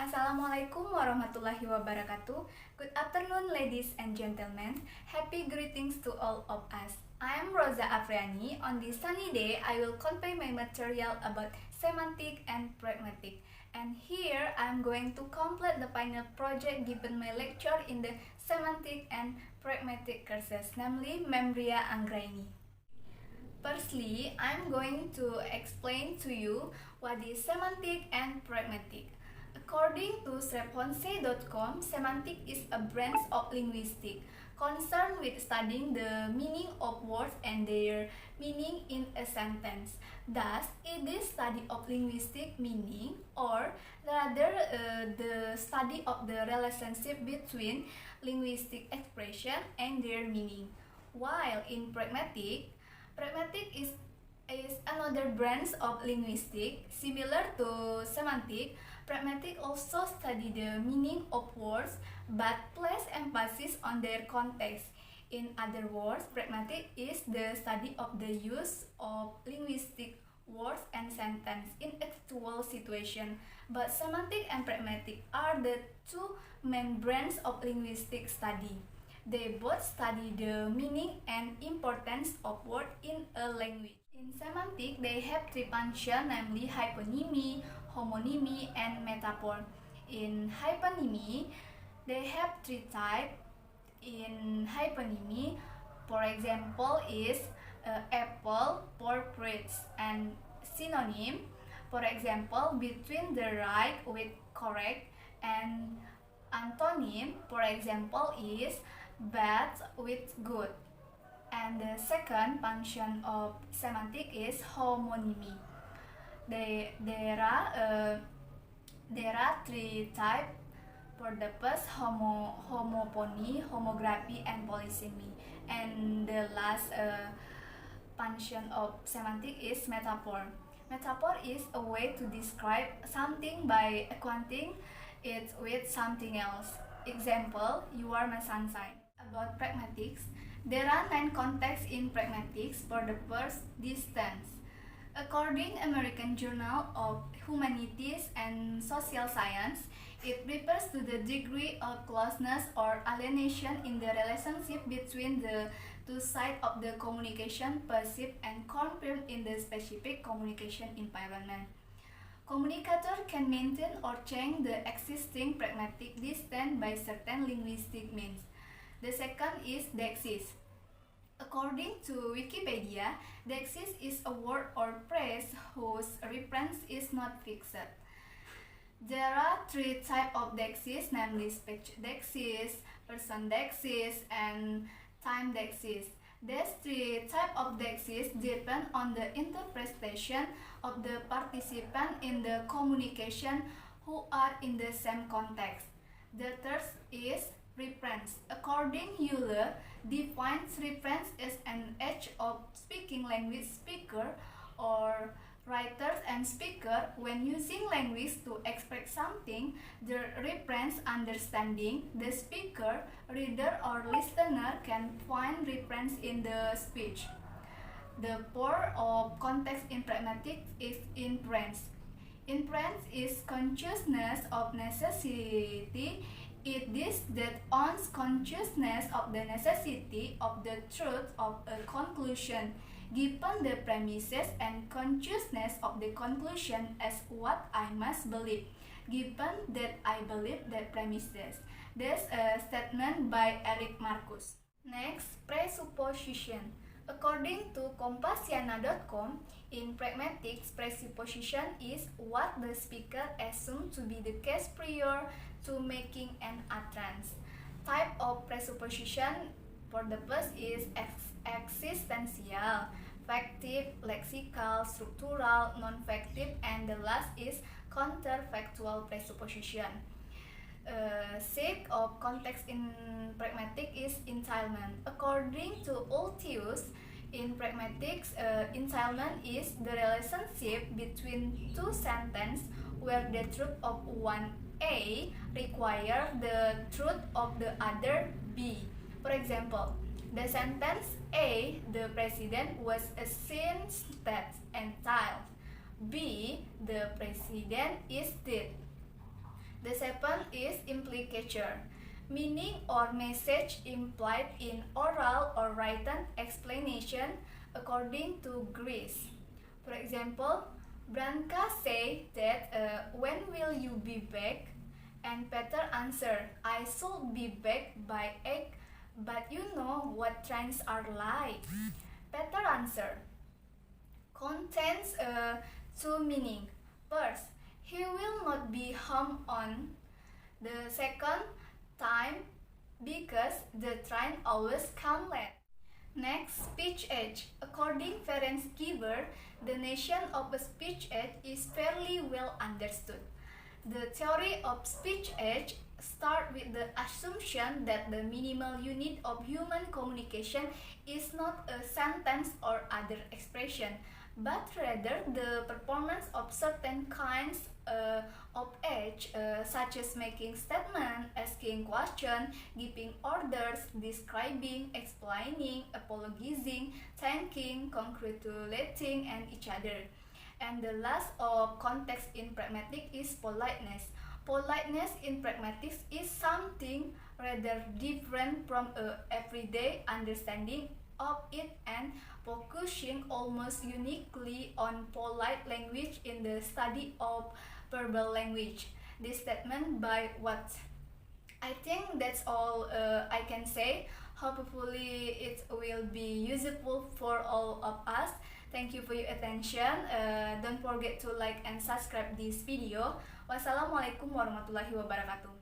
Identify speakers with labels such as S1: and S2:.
S1: Assalamualaikum warahmatullahi wabarakatuh. Good afternoon, ladies and gentlemen. Happy greetings to all of us. I am Rosa Afriani. On this sunny day, I will convey my material about semantic and pragmatic. And here, I am going to complete the final project given my lecture in the semantic and pragmatic courses, namely Membria Anggraini. Firstly, I'm going to explain to you what is semantic and pragmatic. According to sreponse.com, semantic is a branch of linguistics concerned with studying the meaning of words and their meaning in a sentence. Thus, it is study of linguistic meaning, or rather the study of the relationship between linguistic expression and their meaning. While in pragmatic is another branch of linguistics similar to semantic. Pragmatic also study the meaning of words but place emphasis on their context. In other words, pragmatic is the study of the use of linguistic words and sentence in actual situation. But semantic and pragmatic are the two main branches of linguistic study. They both study the meaning and importance of word in a language. In semantic, they have three functions, namely hyponymy, homonymy, and metaphor. In hyponymy, they have three types. In hyponymy, for example, is apple, portrait, and synonym. For example, between the right with correct, and antonym, for example, is bad with good. And the second function of semantic is homonymy. There are three types. For the first, homopony, homography, and polysemy. And the last function of semantic is metaphor. Metaphor is a way to describe something by acquainting it with something else. Example, you are my sunshine. About pragmatics, there are 9 contexts in pragmatics. For the first, distance. According American Journal of Humanities and Social Science, it refers to the degree of closeness or alienation in the relationship between the two sides of the communication perceived and confirmed in the specific communication environment. Communicator can maintain or change the existing pragmatic distance by certain linguistic means. The second is deixis. According to Wikipedia, deixis is a word or phrase whose reference is not fixed. There are 3 types of deixis, namely speech deixis, person deixis, and time deixis. These 3 types of deixis depend on the interpretation of the participant in the communication who are in the same context. The third is reference. According Euler, defines reference as an age of speaking language speaker or writers and speaker when using language to express something, the reference understanding, the speaker, reader or listener can find reference in the speech. The core of context in pragmatic is inference. Inference is consciousness of necessity. It is that one's consciousness of the necessity of the truth of a conclusion, given the premises, and consciousness of the conclusion as what I must believe, given that I believe the premises. That's a statement by Eric Marcus. Next, presupposition. According to Compassiana.com, in pragmatics, presupposition is what the speaker assumes to be the case prior to making an utterance. Type of presupposition, for the first is existential, factive, lexical, structural, non-factive, and the last is counterfactual presupposition. Sake of context in pragmatic is entailment. According to Ultius, in pragmatics, entailment is the relationship between two sentences where the truth of one A requires the truth of the other B. For example, the sentence A, the president was seen that entailed. B, the president is dead. The second is implicature, meaning or message implied in oral or written explanation according to Greece. For example, Branka say that when will you be back? And Peter answered, I should be back by 8, but you know what trains are like. Peter answered, contains two meaning. First, he will not be home on the second time because the train always come late. Next, speech age. According Ferenc Giver, the notion of a speech age is fairly well understood. The theory of speech age starts with the assumption that the minimal unit of human communication is not a sentence or other expression, but rather the performance of certain kinds of age, such as making statements, asking questions, giving orders, describing, explaining, apologizing, thanking, congratulating, and each other. And the last of context in pragmatic is politeness. Politeness in pragmatics is something rather different from a everyday understanding of it and focusing almost uniquely on polite language in the study of verbal language. This statement by Watts. I think that's all I can say. Hopefully it will be useful for all of us. Thank you for your attention. Don't forget to like and subscribe this video. Wassalamualaikum warahmatullahi wabarakatuh.